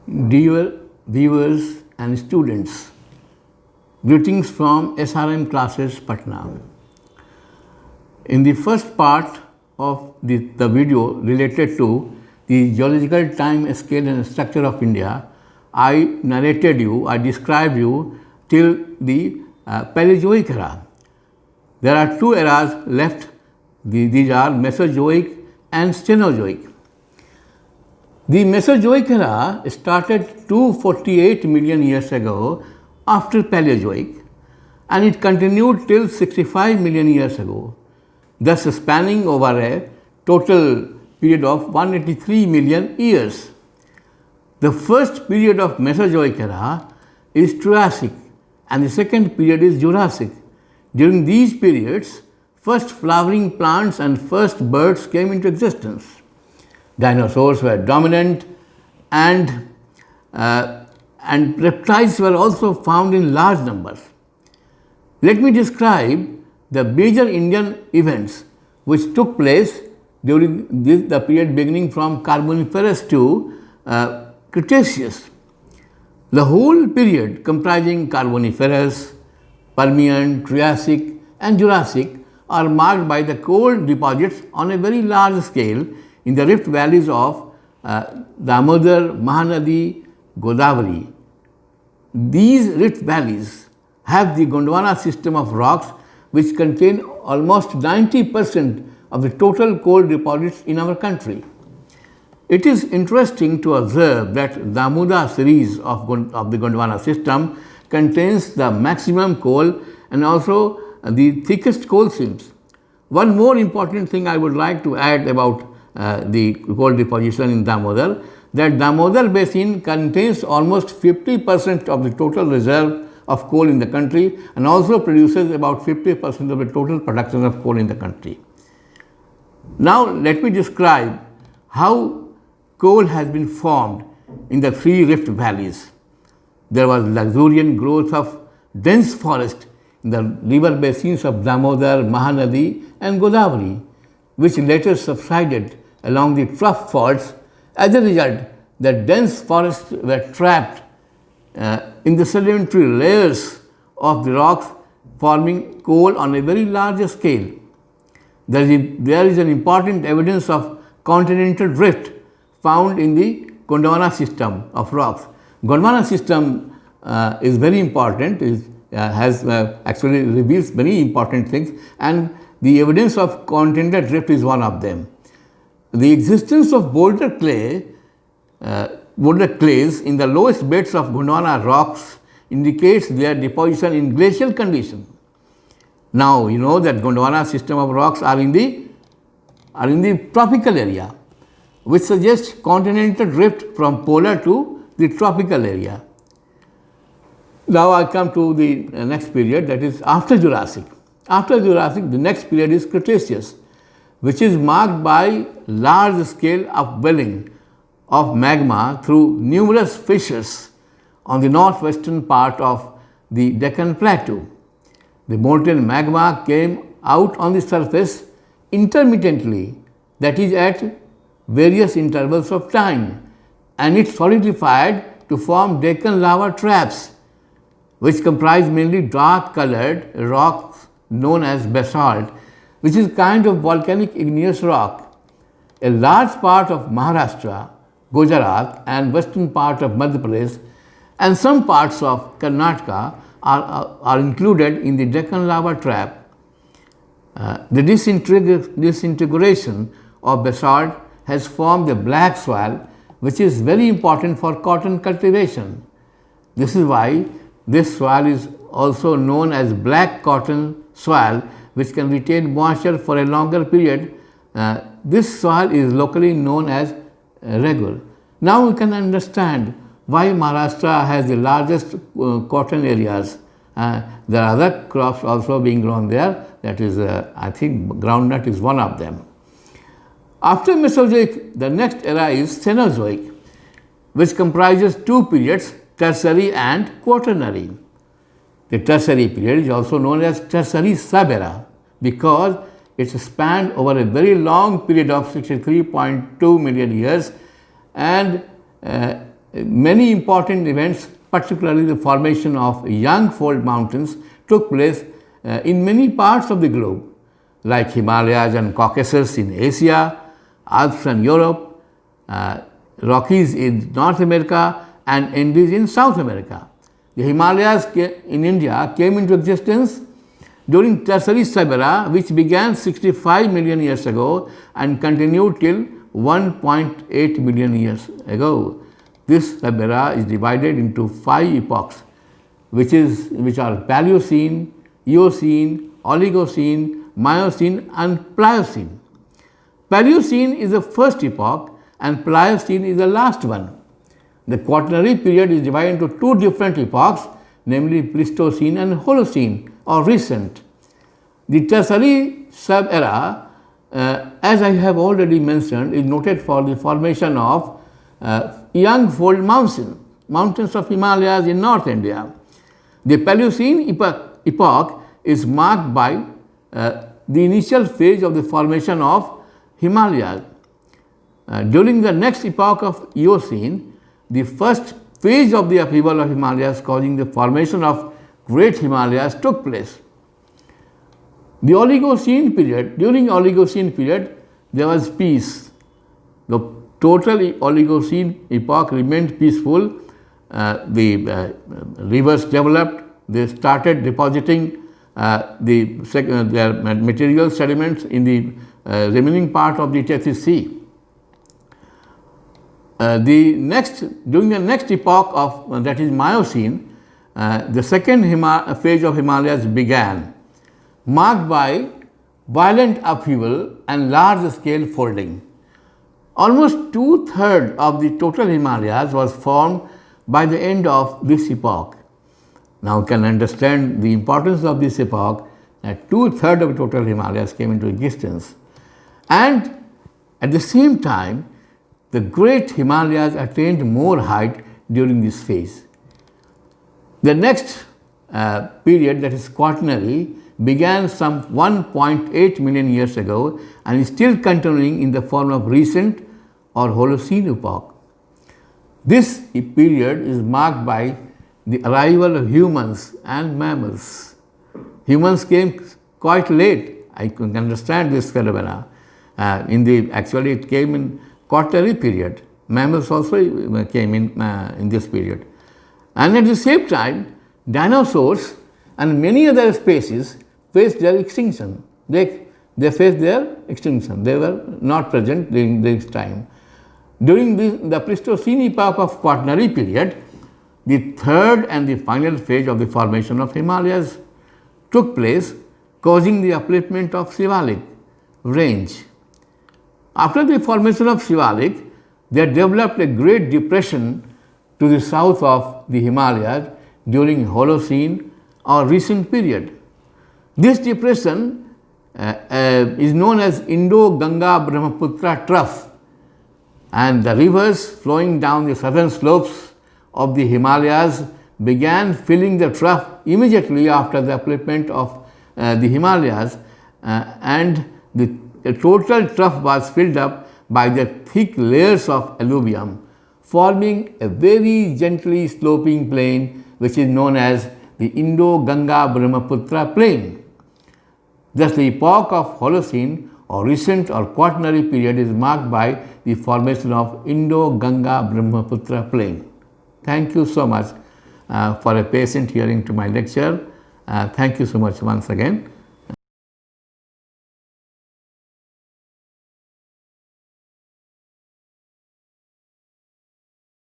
Dear viewers and students, greetings from SRM classes Patna. In the first part of the video related to the geological time scale and structure of India, I described you till the Paleozoic era. There are two eras left, these are Mesozoic and Cenozoic. The Mesozoic era started 248 million years ago after Paleozoic, and it continued till 65 million years ago, thus spanning over a total period of 183 million years. The first period of Mesozoic era is Triassic and the second period is Jurassic. During these periods, first flowering plants and first birds came into existence. Dinosaurs were dominant and reptiles were also found in large numbers. Let me describe the major Indian events which took place during the period beginning from Carboniferous to Cretaceous. The whole period comprising Carboniferous, Permian, Triassic and Jurassic are marked by the coal deposits on a very large scale in the rift valleys of Damodar, Mahanadi, Godavari. These rift valleys have the Gondwana system of rocks which contain almost 90% of the total coal deposits in our country. It is interesting to observe that Damodar series of the Gondwana system contains the maximum coal and also the thickest coal seams. One more important thing I would like to add about the coal deposition in Damodar, that Damodar basin contains almost 50% of the total reserve of coal in the country and also produces about 50% of the total production of coal in the country. Now let me describe how coal has been formed in the three rift valleys. There was luxuriant growth of dense forest in the river basins of Damodar, Mahanadi and Godavari, which later subsided along the trough faults. As a result, the dense forests were trapped in the sedimentary layers of the rocks, forming coal on a very large scale. There is an important evidence of continental drift found in the Gondwana system of rocks. Gondwana system is very important, actually reveals many important things, and the evidence of continental drift is one of them. The existence of boulder clays in the lowest beds of Gondwana rocks indicates their deposition in glacial condition. Now you know that Gondwana system of rocks are in the tropical area, which suggests continental drift from polar to the tropical area. Now I come to the next period, that is after Jurassic. After Jurassic, the next period is Cretaceous, which is marked by large scale upwelling of magma through numerous fissures on the northwestern part of the Deccan Plateau. The molten magma came out on the surface intermittently, that is at various intervals of time, and it solidified to form Deccan lava traps, which comprise mainly dark colored rocks known as basalt, which is a kind of volcanic igneous rock. A large part of Maharashtra, Gujarat and western part of Madhya Pradesh and some parts of Karnataka are included in the Deccan lava trap. The disintegration of basalt has formed a black soil, which is very important for cotton cultivation. This is why this soil is also known as black cotton soil, which can retain moisture for a longer period. This soil is locally known as Regur. Now we can understand why Maharashtra has the largest cotton areas. There are other crops also being grown there, that is I think groundnut is one of them. After Mesozoic, the next era is Cenozoic, which comprises two periods, Tertiary and Quaternary. The Tertiary period is also known as Tertiary sub-era because it spanned over a very long period of 63.2 million years and many important events, particularly the formation of young fold mountains, took place in many parts of the globe, like Himalayas and Caucasus in Asia, Alps in Europe, Rockies in North America, and Andes in South America. The Himalayas in India came into existence during Tertiary Sub-era, which began 65 million years ago and continued till 1.8 million years ago. This sub-era is divided into 5 epochs, which are Paleocene, Eocene, Oligocene, Miocene, and Pliocene. Paleocene is the first epoch and Pliocene is the last one. The Quaternary period is divided into 2 different epochs, namely Pleistocene and Holocene, or recent. The Tertiary sub-era, as I have already mentioned, is noted for the formation of young fold mountains of Himalayas in North India. The Paleocene epoch is marked by the initial phase of the formation of Himalayas. During the next epoch of Eocene, the first phase of the upheaval of Himalayas causing the formation of Great Himalayas took place. The Oligocene period, during Oligocene period, there was peace. The total Oligocene epoch remained peaceful. The rivers developed, they started depositing their material sediments in the remaining part of the Tethys Sea. During the next epoch of that is Miocene, the second phase of Himalayas began, marked by violent upheaval and large-scale folding. Almost 2/3 of the total Himalayas was formed by the end of this epoch. Now you can understand the importance of this epoch, that 2/3 of the total Himalayas came into existence. And at the same time, the great Himalayas attained more height during this phase. The next period, that is Quaternary, began some 1.8 million years ago and is still continuing in the form of recent or Holocene epoch. This period is marked by the arrival of humans and mammals. Humans came quite late. I can understand this phenomena. Actually, it came in Quaternary period. Mammals also came in this period. And at the same time, dinosaurs and many other species faced their extinction. They faced their extinction. They were not present during this time. During the Pleistocene epoch of Quaternary period, the third and the final phase of the formation of Himalayas took place, causing the upliftment of Shivalik range. After the formation of Shivalik, there developed a great depression to the south of the Himalayas during Holocene or recent period. This depression is known as Indo-Ganga-Brahmaputra Trough, and the rivers flowing down the southern slopes of the Himalayas began filling the trough immediately after the upliftment of the Himalayas, and the total trough was filled up by the thick layers of alluvium, forming a very gently sloping plain which is known as the Indo-Ganga-Brahmaputra plain. Thus, the epoch of Holocene or recent or Quaternary period is marked by the formation of Indo-Ganga-Brahmaputra plain. Thank you so much for a patient hearing to my lecture. Thank you so much once again.